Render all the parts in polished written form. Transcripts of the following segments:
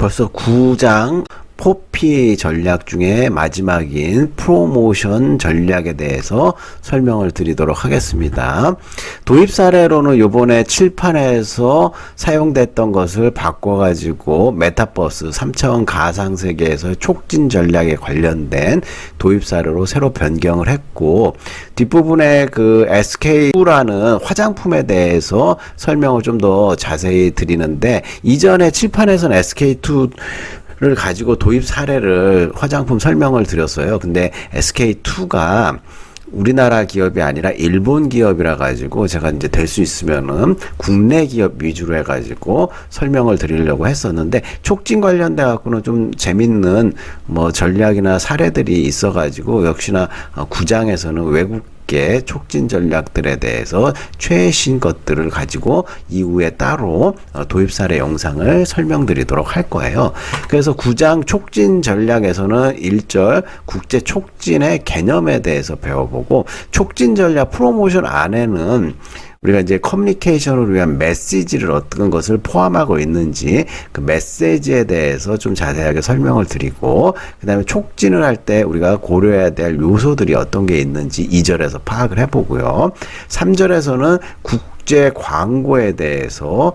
벌써 9장 포피 전략 중에 마지막인 프로모션 전략에 대해서 설명을 드리도록 하겠습니다. 도입 사례로는 요번에 칠판에서 사용됐던 것을 바꿔가지고 메타버스 3차원 가상세계에서 촉진 전략에 관련된 도입 사례로 새로 변경을 했고, 뒷부분에 그 SK2라는 화장품에 대해서 설명을 좀 더 자세히 드리는데, 이전에 칠판에서는 SK2를 가지고 도입 사례를 화장품 설명을 드렸어요. 근데 SK2가 우리나라 기업이 아니라 일본 기업이라 가지고 제가 이제 될 수 있으면은 국내 기업 위주로 해가지고 설명을 드리려고 했었는데, 촉진 관련돼 갖고는 좀 재밌는 뭐 전략이나 사례들이 있어 가지고 역시나 9장에서는 외국 촉진 전략들에 대해서 최신 것들을 가지고 이후에 따로 도입 사례 영상을 설명드리도록 할 거예요. 그래서 9장 촉진 전략에서는 1절 국제 촉진의 개념에 대해서 배워보고, 촉진 전략 프로모션 안에는 우리가 이제 커뮤니케이션을 위한 메시지를 어떤 것을 포함하고 있는지 그 메시지에 대해서 좀 자세하게 설명을 드리고, 그 다음에 촉진을 할 때 우리가 고려해야 될 요소들이 어떤 게 있는지 2절에서 파악을 해보고요. 3절에서는 국제 광고에 대해서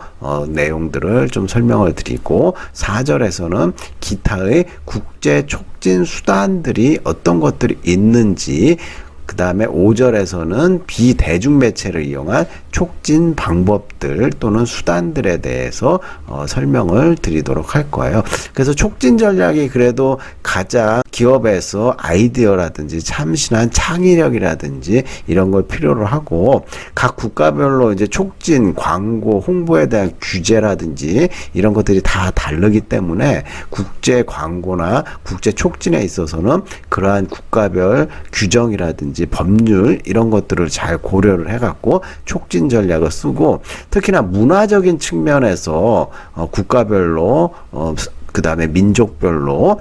내용들을 좀 설명을 드리고, 4절에서는 기타의 국제 촉진 수단들이 어떤 것들이 있는지, 그 다음에 5절에서는 비대중 매체를 이용한 촉진 방법들 또는 수단들에 대해서 설명을 드리도록 할 거예요. 그래서 촉진 전략이 그래도 가장 기업에서 아이디어라든지 참신한 창의력이라든지 이런 걸 필요로 하고, 각 국가별로 이제 촉진, 광고, 홍보에 대한 규제라든지 이런 것들이 다 다르기 때문에 국제 광고나 국제 촉진에 있어서는 그러한 국가별 규정이라든지 법률 이런 것들을 잘 고려를 해갖고 촉진 전략을 쓰고, 특히나 문화적인 측면에서 국가별로 그 다음에 민족별로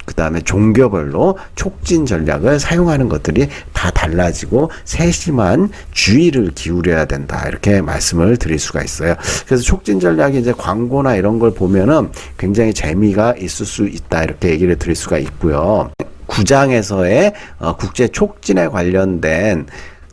그 다음에 종교별로 촉진 전략을 사용하는 것들이 다 달라지고 세심한 주의를 기울여야 된다, 이렇게 말씀을 드릴 수가 있어요. 그래서 촉진 전략이 이제 광고나 이런 걸 보면은 굉장히 재미가 있을 수 있다, 이렇게 얘기를 드릴 수가 있고요. 9장에서의 국제 촉진에 관련된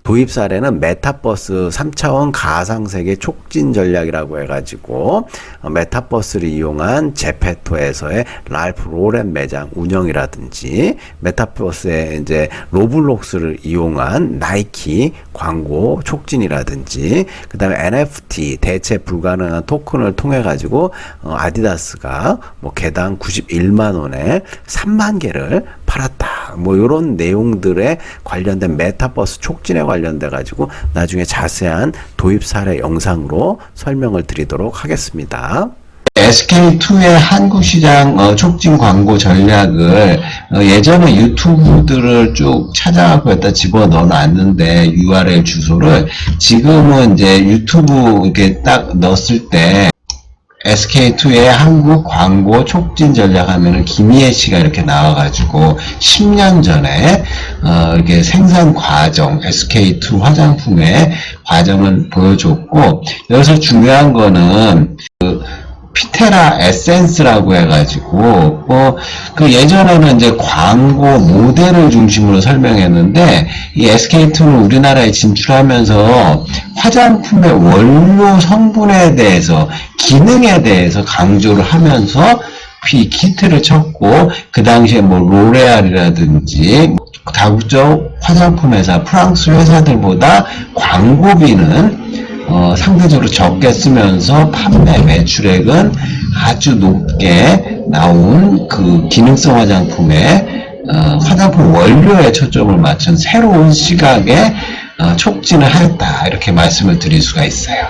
도입 사례는 메타버스 3차원 가상세계 촉진 전략이라고 해가지고 메타버스를 이용한 제페토에서의 랄프 로렌 매장 운영이라든지, 메타버스에 이제 로블록스를 이용한 나이키 광고 촉진이라든지, 그 다음에 NFT 대체 불가능한 토큰을 통해 가지고 아디다스가 뭐 개당 91만 원에 3만 개를 팔았다, 뭐 이런 내용들에 관련된 메타버스 촉진에 관련돼 가지고 나중에 자세한 도입 사례 영상으로 설명을 드리도록 하겠습니다. SK2의 한국 시장 촉진 광고 전략을 예전에 유튜브들을 쭉 찾아갖고 여기다 집어넣어 놨는데, URL 주소를 지금은 이제 유튜브 이렇게 딱 넣었을 때 SK2의 한국 광고 촉진 전략 하면은 김희애 씨가 이렇게 나와가지고 10년 전에 이렇게 생산 과정, SK2 화장품의 과정을 보여줬고, 여기서 중요한 거는 피테라 에센스라고 해가지고 그 예전에는 이제 광고 모델을 중심으로 설명했는데, 이 SK2는 우리나라에 진출하면서 화장품의 원료 성분에 대해서, 기능에 대해서 강조를 하면서 키트를 쳤고, 그 당시에 뭐 로레알이라든지 다국적 화장품 회사, 프랑스 회사들보다 광고비는 상대적으로 적게 쓰면서 판매 매출액은 아주 높게 나온 그 기능성 화장품의 화장품 원료에 초점을 맞춘 새로운 시각의 촉진을 했다, 이렇게 말씀을 드릴 수가 있어요.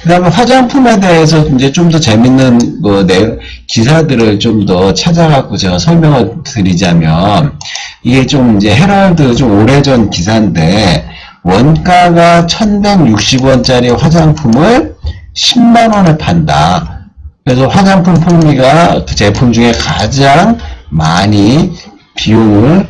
그 다음에 화장품에 대해서 이제 좀 더 재밌는 기사들을 좀 더 찾아갖고 제가 설명을 드리자면, 이게 좀 이제 헤럴드 좀 오래전 기사인데, 원가가 1160원짜리 화장품을 10만원에 판다. 그래서 화장품 풍미가 그 제품 중에 가장 많이 비용을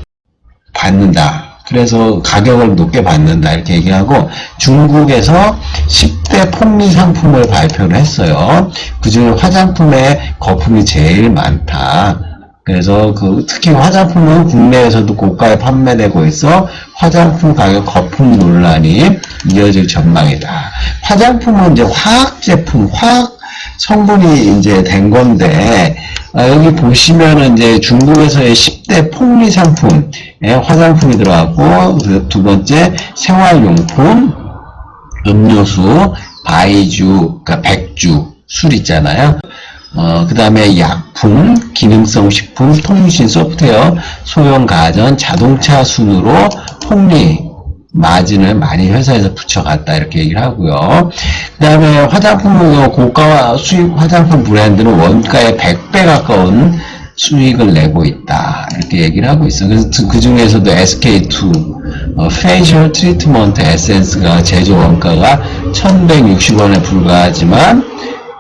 받는다. 그래서 가격을 높게 받는다, 이렇게 얘기하고, 중국에서 10대 10대 폭리 상품을 발표를 했어요. 그중에 화장품에 거품이 제일 많다. 그래서 특히 화장품은 국내에서도 고가에 판매되고 있어 화장품 가격 거품 논란이 이어질 전망이다. 화장품은 이제 화학 제품, 화학 성분이 이제 된 건데, 여기 보시면은 이제 중국에서의 10대 폭리 상품에 화장품이 들어갔고, 두 번째 생활용품, 음료수, 바이주, 그러니까 백주, 술 있잖아요. 그 다음에 약품, 기능성 식품, 통신, 소프트웨어, 소형 가전, 자동차 순으로 폭리 마진을 많이 회사에서 붙여갔다 이렇게 얘기를 하고요. 그 다음에 화장품, 고가 수입 화장품 브랜드는 원가의 100배 가까운 수익을 내고 있다 이렇게 얘기를 하고 있어요. 그래서 그 중에서도 SK2 페이셜 트리트먼트 에센스가 제조 원가가 1160원에 불과하지만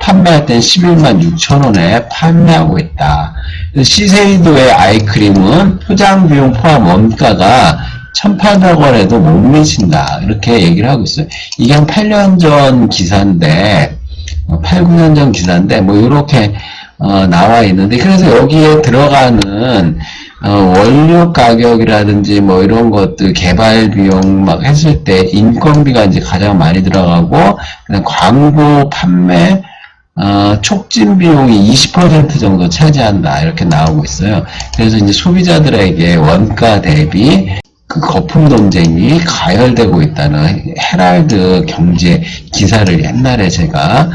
판매할 땐 11만 6천원에 판매하고 있다. 시세이도의 아이크림은 포장 비용 포함 원가가 1,800원에도 못 미친다. 이렇게 얘기를 하고 있어요. 이게 한 8년 전 기사인데, 8, 9년 전 기사인데, 뭐, 이렇게, 나와 있는데, 그래서 여기에 들어가는, 원료 가격이라든지 뭐 이런 것들, 개발 비용 막 했을 때 인건비가 이제 가장 많이 들어가고, 그다음 광고, 판매, 촉진 비용이 20% 정도 차지한다. 이렇게 나오고 있어요. 그래서 이제 소비자들에게 원가 대비 그 거품 논쟁이 가열되고 있다는 헤럴드 경제 기사를 옛날에 제가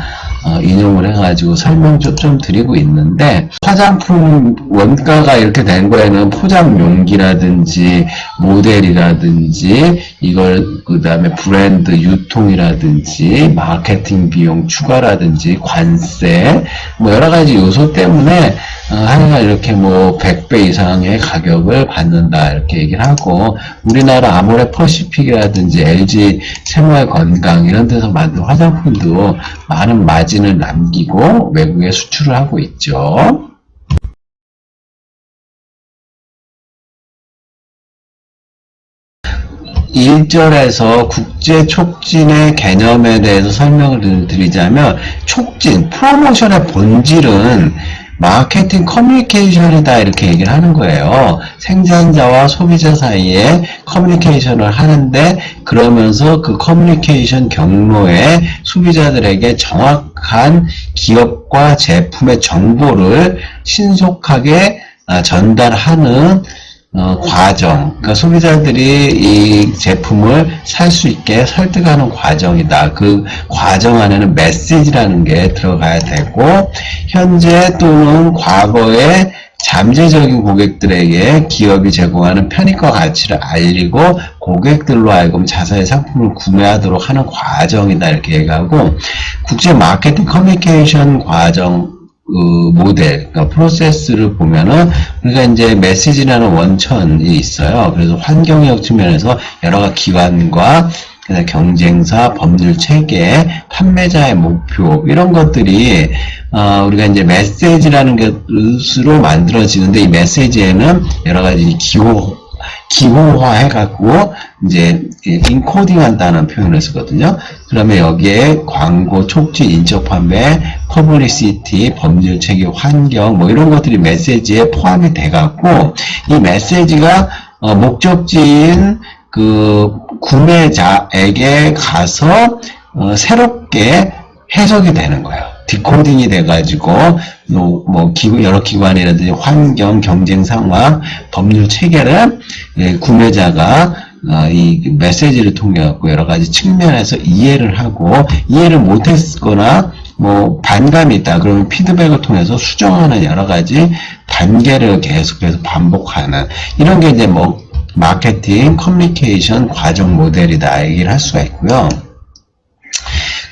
인용을 해가지고 설명 좀 드리고 있는데, 화장품 원가가 이렇게 된 거에는 포장 용기라든지 모델이라든지 그 다음에 브랜드 유통이라든지 마케팅 비용 추가라든지 관세 뭐 여러 가지 요소 때문에 하나가 이렇게 뭐 100배 이상의 가격을 받는다 이렇게 얘기를 하고, 우리나라 아모레 퍼시픽이라든지 LG 생활 건강 이런 데서 만든 화장품도 많은 마진을 남기고 외국에 수출을 하고 있죠. 1절에서 국제 촉진의 개념에 대해서 설명을 드리자면, 촉진, 프로모션의 본질은 마케팅 커뮤니케이션이다 이렇게 얘기를 하는 거예요. 생산자와 소비자 사이에 커뮤니케이션을 하는데, 그러면서 그 커뮤니케이션 경로에 소비자들에게 정확한 기업과 제품의 정보를 신속하게 전달하는 과정, 그러니까 소비자들이 이 제품을 살 수 있게 설득하는 과정이다. 그 과정 안에는 메시지라는 게 들어가야 되고, 현재 또는 과거에 잠재적인 고객들에게 기업이 제공하는 편익과 가치를 알리고 고객들로 하여금 자사의 상품을 구매하도록 하는 과정이다 이렇게 얘기하고, 국제 마케팅 커뮤니케이션 과정 모델, 그러니까 프로세스를 보면은 우리가 이제 메시지라는 원천이 있어요. 그래서 환경적 측면에서 여러 가지 기관과 경쟁사, 법률 체계, 판매자의 목표 이런 것들이 우리가 이제 메시지라는 것으로 만들어지는데, 이 메시지에는 여러 가지 기호화 해갖고 이제 인코딩 한다는 표현을 쓰거든요. 그러면 여기에 광고, 촉진, 인적 판매, 퍼블리시티, 법률 체계, 환경 뭐 이런 것들이 메시지에 포함이 돼갖고, 이 메시지가 목적지인 그 구매자에게 가서 새롭게 해석이 되는 거예요. 디코딩이 돼가지고 여러 기관이라든지 환경, 경쟁 상황, 법률 체계를 구매자가 이 메시지를 통해 갖고 여러 가지 측면에서 이해를 하고, 이해를 못했거나 뭐 반감이 있다 그러면 피드백을 통해서 수정하는 여러 가지 단계를 계속해서 반복하는, 이런 게 이제 뭐 마케팅 커뮤니케이션 과정 모델이다 얘기를 할 수가 있고요.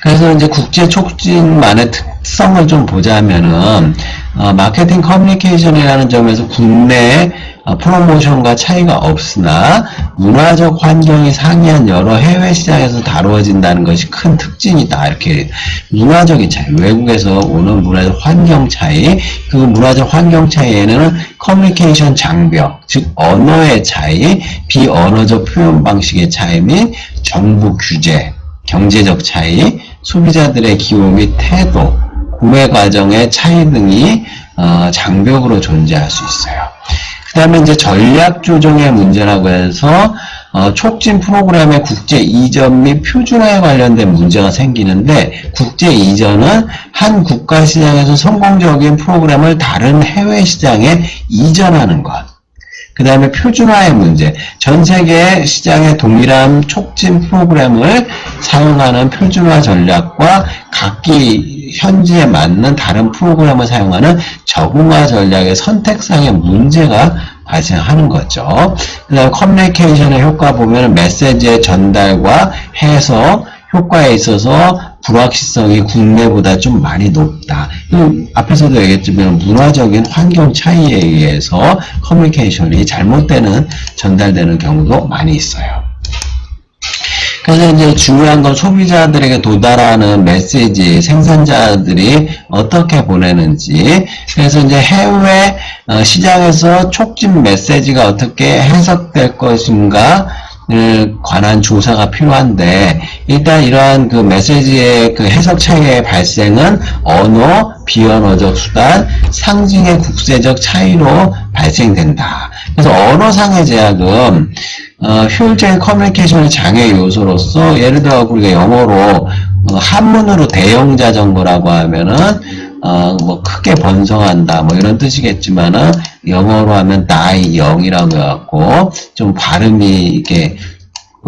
그래서 이제 국제 촉진만의 특성을 좀 보자면은, 마케팅 커뮤니케이션이라는 점에서 국내 프로모션과 차이가 없으나 문화적 환경이 상이한 여러 해외 시장에서 다루어진다는 것이 큰 특징이다. 이렇게 문화적인 차이, 외국에서 오는 문화적 환경 차이, 그 문화적 환경 차이에는 커뮤니케이션 장벽, 즉 언어의 차이, 비언어적 표현 방식의 차이 및 정부 규제, 경제적 차이, 소비자들의 기호 및 태도, 구매 과정의 차이 등이 장벽으로 존재할 수 있어요. 그 다음에 이제 전략 조정의 문제라고 해서 촉진 프로그램의 국제 이전 및 표준화에 관련된 문제가 생기는데, 국제 이전은 한 국가 시장에서 성공적인 프로그램을 다른 해외 시장에 이전하는 것. 그 다음에 표준화의 문제, 전 세계 시장의 동일한 촉진 프로그램을 사용하는 표준화 전략과 각기 현지에 맞는 다른 프로그램을 사용하는 적응화 전략의 선택상의 문제가 발생하는 거죠. 그 다음에 커뮤니케이션의 효과 보면 메시지의 전달과 해석 효과에 있어서 불확실성이 국내보다 좀 많이 높다. 앞에서도 얘기했지만 문화적인 환경 차이에 의해서 커뮤니케이션이 잘못되는 전달되는 경우도 많이 있어요. 그래서 이제 중요한 건 소비자들에게 도달하는 메시지, 생산자들이 어떻게 보내는지. 그래서 이제 해외 시장에서 촉진 메시지가 어떻게 해석될 것인가 관한 조사가 필요한데, 일단 이러한 그 메시지의 그 해석 차이의 발생은 언어, 비언어적 수단, 상징의 국세적 차이로 발생된다. 그래서 언어상의 제약은 효율적인 커뮤니케이션의 장애 요소로서, 예를 들어 우리가 영어로 한문으로 대형 자전거라고 하면은 뭐 크게 번성한다 뭐 이런 뜻이겠지만은, 영어로 하면 die young이라고 해갖고 좀 발음이 이렇게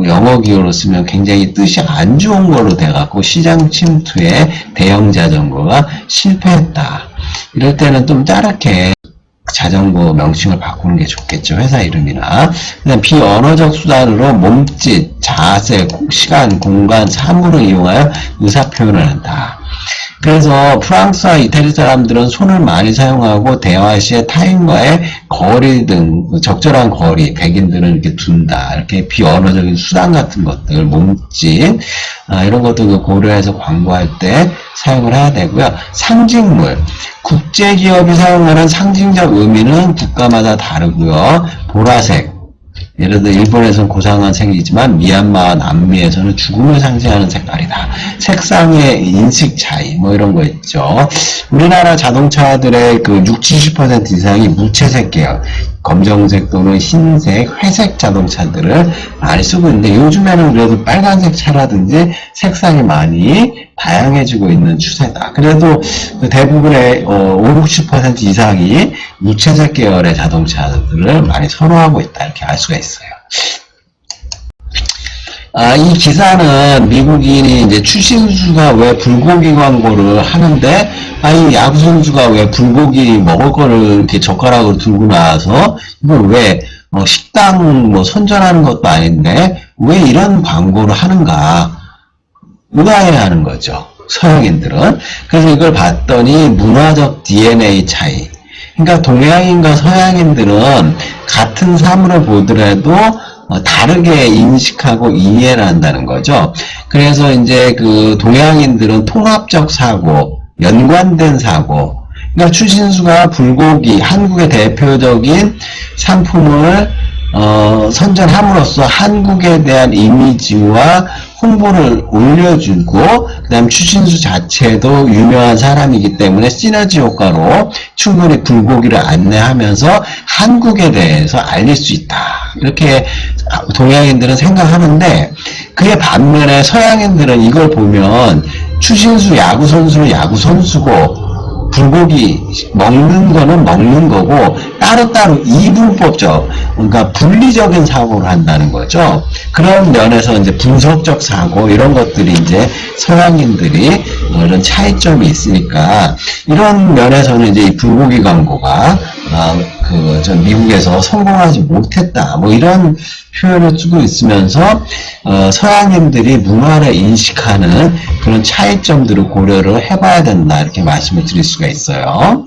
영어 기호로 쓰면 굉장히 뜻이 안 좋은 걸로 돼갖고 시장 침투에 대형 자전거가 실패했다. 이럴 때는 좀 짜릿하게 자전거 명칭을 바꾸는 게 좋겠죠. 회사 이름이나. 그다음 비언어적 수단으로 몸짓, 자세, 시간, 공간, 사물을 이용하여 의사표현을 한다. 그래서 프랑스와 이태리 사람들은 손을 많이 사용하고 대화 시에 타인과의 거리 등 적절한 거리, 백인들은 이렇게 둔다. 이렇게 비언어적인 수단 같은 것들, 몸짓 이런 것도 고려해서 광고할 때 사용을 해야 되고요. 상징물, 국제기업이 사용하는 상징적 의미는 국가마다 다르고요. 보라색, 예를 들어 일본에서는 고상한색이지만 미얀마, 남미에서는 죽음을 상징하는 색깔이다. 색상의 인식 차이 뭐 이런 거 있죠. 우리나라 자동차들의 그 60-70% 이상이 무채색 계열, 검정색 또는 흰색, 회색 자동차들을 많이 쓰고 있는데, 요즘에는 그래도 빨간색 차라든지 색상이 많이 다양해지고 있는 추세다. 그래도 대부분의 50-60% 이상이 무채색 계열의 자동차들을 많이 선호하고 있다. 이렇게 알 수가 있어요. 이 기사는 미국인이 이제 추신수가 왜 불고기 광고를 하는데, 이 야구 선수가 왜 불고기 먹을 거를 이렇게 젓가락으로 들고 나와서 이걸 왜 식당 뭐 선전하는 것도 아닌데 왜 이런 광고를 하는가 의아해하는 거죠. 서양인들은. 그래서 이걸 봤더니 문화적 DNA 차이. 그러니까 동양인과 서양인들은 같은 사물을 보더라도 다르게 인식하고 이해를 한다는 거죠. 그래서 이제 그 동양인들은 통합적 사고, 연관된 사고. 그러니까 추신수가 불고기, 한국의 대표적인 상품을 선전함으로써 한국에 대한 이미지와 홍보를 올려주고, 그 다음 추신수 자체도 유명한 사람이기 때문에 시너지 효과로 충분히 불고기를 안내하면서 한국에 대해서 알릴 수 있다. 이렇게 동양인들은 생각하는데, 그에 반면에 서양인들은 이걸 보면 추신수 야구 선수는 야구 선수고 불고기 먹는 거는 먹는 거고 따로따로 이분법적, 그러니까 분리적인 사고를 한다는 거죠. 그런 면에서 이제 분석적 사고 이런 것들이 이제 서양인들이 이런 차이점이 있으니까, 이런 면에서는 이제 이 불고기 광고가 전 미국에서 성공하지 못했다 뭐 이런 표현을 쓰고 있으면서 서양인들이 문화를 인식하는 그런 차이점들을 고려를 해봐야 된다, 이렇게 말씀을 드릴 수가 있어요.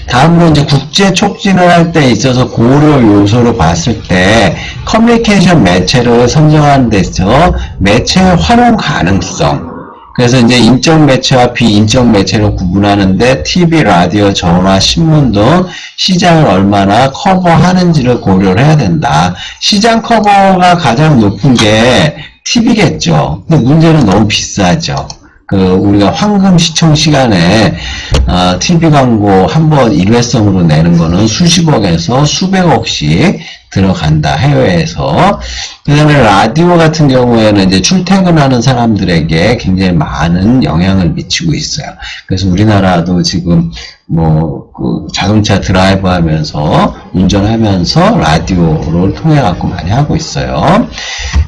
다음으로 이제 국제 촉진을 할 때 있어서 고려 요소로 봤을 때 커뮤니케이션 매체를 선정하는 데 있어서 매체의 활용 가능성, 그래서 이제 인적 매체와 비인적 매체로 구분하는데 TV, 라디오, 전화, 신문 등 시장을 얼마나 커버하는지를 고려를 해야 된다. 시장 커버가 가장 높은 게 TV겠죠. 근데 문제는 너무 비싸죠. 우리가 황금 시청 시간에, TV 광고 한 번 일회성으로 내는 거는 수십억에서 수백억씩 들어간다, 해외에서. 그 다음에 라디오 같은 경우에는 이제 출퇴근하는 사람들에게 굉장히 많은 영향을 미치고 있어요. 그래서 우리나라도 지금 자동차 드라이브 하면서, 운전하면서 라디오를 통해갖고 많이 하고 있어요.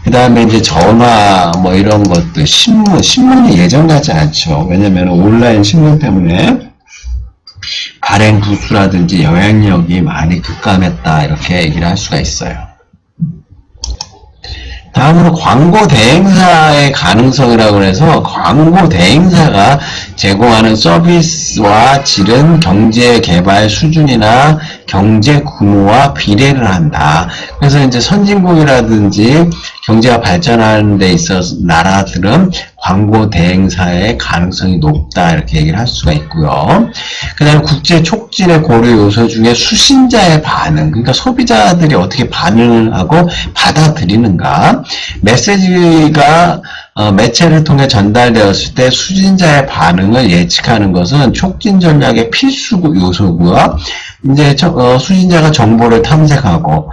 그 다음에 이제 전화, 이런 것들, 신문이 예전 같지 않죠. 왜냐면 온라인 신문 때문에 발행 부수라든지 영향력이 많이 급감했다, 이렇게 얘기를 할 수가 있어요. 다음으로 광고 대행사의 가능성이라고 해서 광고 대행사가 제공하는 서비스와 질은 경제 개발 수준이나 경제 규모와 비례를 한다. 그래서 이제 선진국이라든지 경제가 발전하는 데 있어서 나라들은 광고 대행사의 가능성이 높다, 이렇게 얘기를 할 수가 있고요. 그 다음에 국제 촉진의 고려 요소 중에 수신자의 반응, 그러니까 소비자들이 어떻게 반응을 하고 받아들이는가, 메시지가 매체를 통해 전달되었을 때 수신자의 반응을 예측하는 것은 촉진 전략의 필수 요소고요. 이제 수신자가 정보를 탐색하고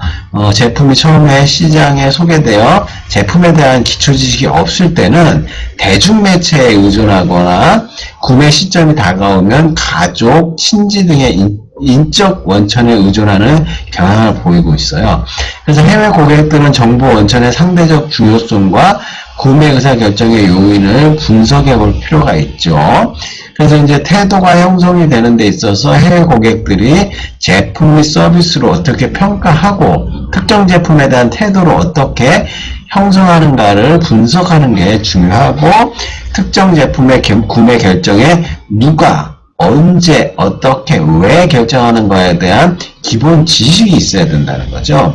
제품이 처음에 시장에 소개되어 제품에 대한 기초 지식이 없을 때는 대중매체에 의존하거나 구매 시점이 다가오면 가족, 친지 등의 인적 원천에 의존하는 경향을 보이고 있어요. 그래서 해외 고객들은 정보 원천의 상대적 중요성과 구매 의사 결정의 요인을 분석해 볼 필요가 있죠. 그래서 이제 태도가 형성이 되는 데 있어서 해외 고객들이 제품 및 서비스를 어떻게 평가하고 특정 제품에 대한 태도를 어떻게 형성하는가를 분석하는 게 중요하고, 특정 제품의 구매 결정에 누가, 언제, 어떻게, 왜 결정하는 거에 대한 기본 지식이 있어야 된다는 거죠.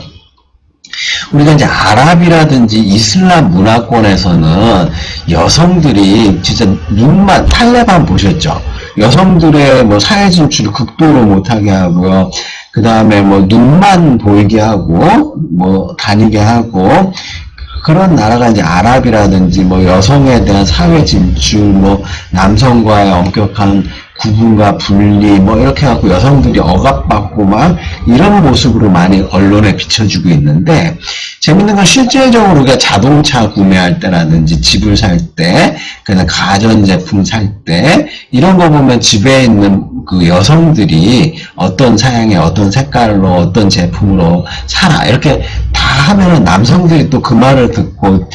우리가 이제 아랍이라든지 이슬람 문화권에서는 여성들이 진짜 눈만, 탈레반 보셨죠? 여성들의 사회 진출을 극도로 못하게 하고요. 그 다음에 눈만 보이게 하고, 다니게 하고, 그런 나라가 이제 아랍이라든지 여성에 대한 사회 진출, 남성과의 엄격한 구분과 분리 이렇게 하고 여성들이 억압받고 막 이런 모습으로 많이 언론에 비춰주고 있는데, 재밌는 건 실제적으로 우리가 자동차 구매할 때라든지 집을 살 때, 그냥 가전제품 살 때 이런 거 보면 집에 있는 그 여성들이 어떤 사양에 어떤 색깔로 어떤 제품으로 사라 이렇게 다 하면은 남성들이 또 그 말을 듣고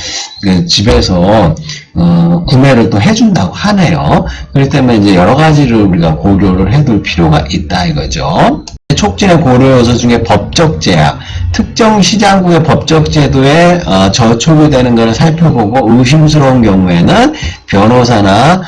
집에서 구매를 또 해준다고 하네요. 그렇기 때문에 이제 여러 가지를 우리가 고려를 해둘 필요가 있다 이거죠. 촉진의 고려 요소 중에 법적 제약, 특정 시장국의 법적 제도에 저촉이 되는 것을 살펴보고 의심스러운 경우에는 변호사나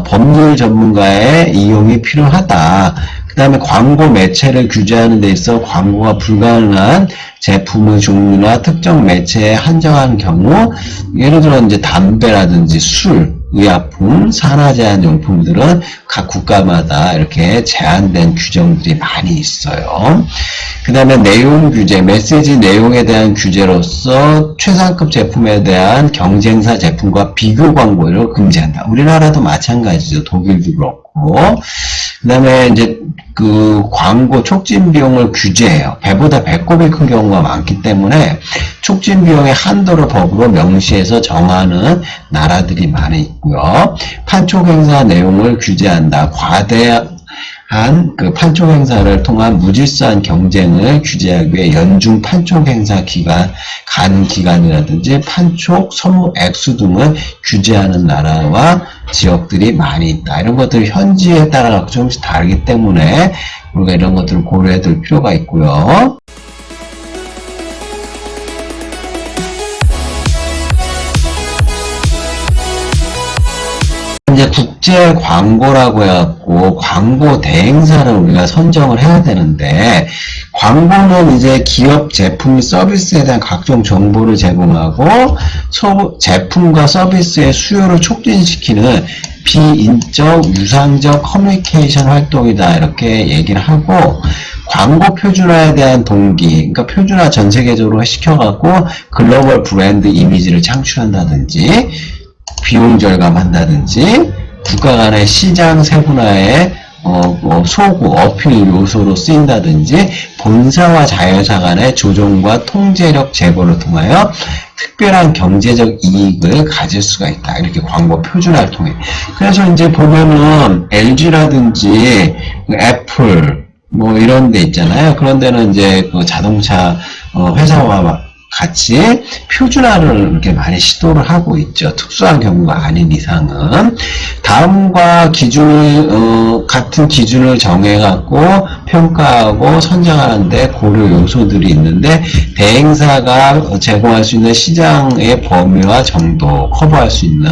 법률 전문가의 이용이 필요하다. 그 다음에 광고 매체를 규제하는 데 있어 광고가 불가능한 제품의 종류나 특정 매체에 한정한 경우, 예를 들어 이제 담배라든지 술, 의약품, 산화제한용품들은 각 국가마다 이렇게 제한된 규정들이 많이 있어요. 그 다음에 내용 규제, 메시지 내용에 대한 규제로서 최상급 제품에 대한 경쟁사 제품과 비교 광고를 금지한다. 우리나라도 마찬가지죠. 독일도 그렇고. 그 다음에 이제 그 광고 촉진 비용을 규제해요. 배보다 배꼽이 큰 경우가 많기 때문에 촉진 비용의 한도를 법으로 명시해서 정하는 나라들이 많이 있고요. 판촉 행사 내용을 규제한다. 과대한 그 판촉 행사를 통한 무질서한 경쟁을 규제하기 위해 연중 판촉 행사 기간, 간 기간이라든지 판촉 선물 액수 등을 규제하는 나라와 지역들이 많이 있다. 이런 것들이 현지에 따라 조금씩 다르기 때문에 우리가 이런 것들을 고려해 둘 필요가 있고요. 이제 국제 광고라고 해갖고 광고 대행사를 우리가 선정을 해야 되는데, 광고는 이제 기업 제품 및 서비스에 대한 각종 정보를 제공하고 제품과 서비스의 수요를 촉진시키는 비인적 유상적 커뮤니케이션 활동이다, 이렇게 얘기를 하고, 광고 표준화에 대한 동기, 그러니까 표준화 전 세계적으로 시켜갖고 글로벌 브랜드 이미지를 창출한다든지, 비용 절감한다든지, 국가 간의 시장 세분화에 소구, 어필 요소로 쓰인다든지, 본사와 자회사 간의 조정과 통제력 제고를 통하여 특별한 경제적 이익을 가질 수가 있다. 이렇게 광고 표준화를 통해. 그래서 이제 보면은 LG라든지 애플 뭐 이런 데 있잖아요. 그런 데는 이제 그 자동차 회사와 같이 표준화를 이렇게 많이 시도를 하고 있죠. 특수한 경우가 아닌 이상은. 다음과 기준을, 같은 기준을 정해갖고 평가하고 선정하는데 고려 요소들이 있는데, 대행사가 제공할 수 있는 시장의 범위와 정도, 커버할 수 있는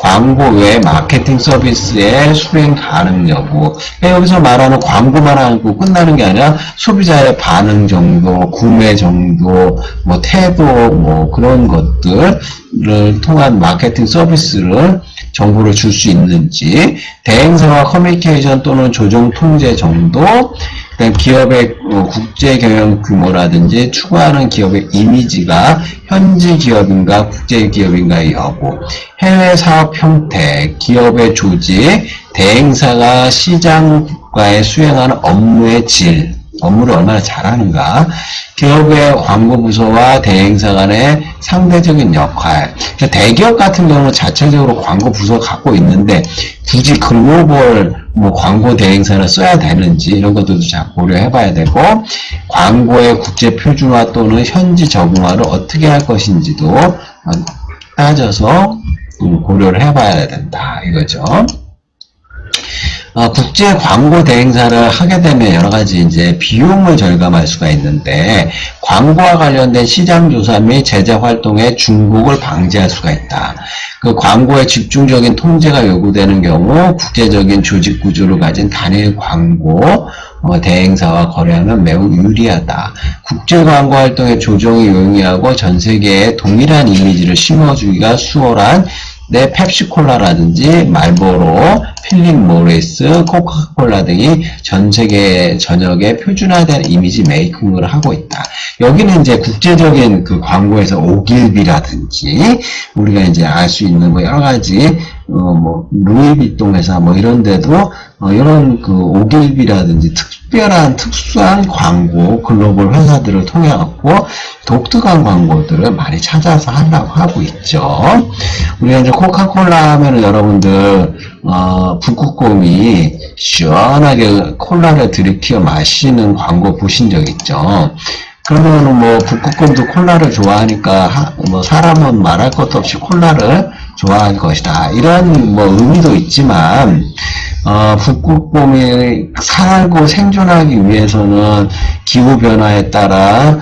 광고 외 마케팅 서비스의 수행 가능 여부. 여기서 말하는 광고만 하고 끝나는 게 아니라 소비자의 반응 정도, 구매 정도, 뭐 태도, 뭐 그런 것들을 통한 마케팅 서비스를 정보를 줄 수 있는지, 대행사와 커뮤니케이션 또는 조정 통제 정도, 그다음 기업의 국제 경영 규모라든지 추구하는 기업의 이미지가 현지 기업인가 국제 기업인가의 여부, 해외 사업 형태, 기업의 조직, 대행사가 시장과에 수행하는 업무의 질, 업무를 얼마나 잘하는가, 기업의 광고 부서와 대행사 간의 상대적인 역할. 대기업 같은 경우는 자체적으로 광고 부서 갖고 있는데 굳이 글로벌 뭐 광고 대행사를 써야 되는지, 이런 것들도 잘 고려해 봐야 되고, 광고의 국제 표준화 또는 현지 적응화를 어떻게 할 것인지도 따져서 고려를 해 봐야 된다, 이거죠. 국제 광고 대행사를 하게 되면 여러 가지 이제 비용을 절감할 수가 있는데, 광고와 관련된 시장 조사 및 제재 활동의 중복을 방지할 수가 있다. 그 광고의 집중적인 통제가 요구되는 경우 국제적인 조직 구조를 가진 단일 광고 대행사와 거래하면 매우 유리하다. 국제 광고 활동의 조정이 용이하고 전 세계에 동일한 이미지를 심어주기가 수월한 펩시콜라라든지 말보로, 필립 모리스, 코카콜라 등이 전 세계 전역에 표준화된 이미지 메이킹을 하고 있다. 여기는 이제 국제적인 그 광고에서 오길비라든지 우리가 이제 알 수 있는 뭐 여러 가지 뭐 루이비통 회사 뭐 이런 데도 이런 그 오길비라든지 특수한 광고 글로벌 회사들을 통해 갖고 독특한 광고들을 많이 찾아서 하려고 하고 있죠. 우리가 이제 코카콜라 하면은 여러분들 북극곰이 시원하게 콜라를 들이키어 마시는 광고 보신 적 있죠? 그러면은 뭐 북극곰도 콜라를 좋아하니까 뭐 사람은 말할 것도 없이 콜라를 좋아할 것이다, 이런 뭐 의미도 있지만, 북극곰이 살고 생존하기 위해서는 기후변화에 따라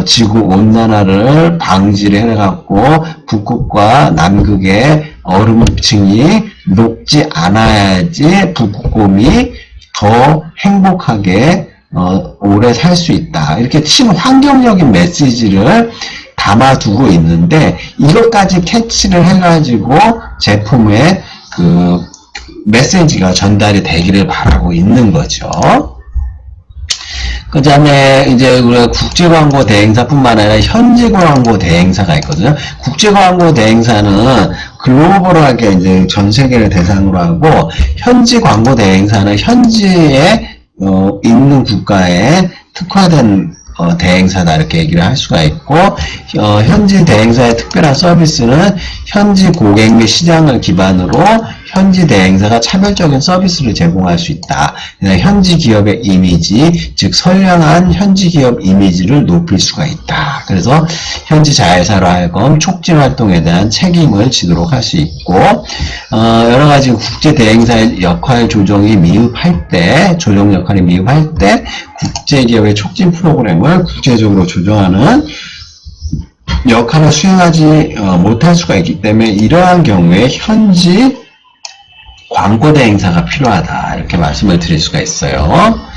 지구 온난화를 방지를 해갖고 북극과 남극의 얼음층이 녹지 않아야지 북극곰이 더 행복하게 오래 살 수 있다, 이렇게 친환경적인 메시지를 담아두고 있는데, 이것까지 캐치를 해가지고 제품에 그 메시지가 전달이 되기를 바라고 있는 거죠. 그 다음에 이제 우리가 국제광고 대행사뿐만 아니라 현지 광고 대행사가 있거든요. 국제광고 대행사는 글로벌하게 이제 전 세계를 대상으로 하고, 현지 광고 대행사는 현지에 있는 국가에 특화된 대행사다, 이렇게 얘기를 할 수가 있고, 현지 대행사의 특별한 서비스는 현지 고객 및 시장을 기반으로 현지 대행사가 차별적인 서비스를 제공할 수 있다. 현지 기업의 이미지, 즉 선량한 현지 기업 이미지를 높일 수가 있다. 그래서 현지 자회사로 하여금 촉진 활동에 대한 책임을 지도록 할 수 있고, 여러 가지 국제 대행사의 역할 조정이 미흡할 때, 조정 역할이 미흡할 때 국제 기업의 촉진 프로그램을 국제적으로 조정하는 역할을 수행하지 못할 수가 있기 때문에, 이러한 경우에 현지 광고대 행사가 필요하다. 이렇게 말씀을 드릴 수가 있어요.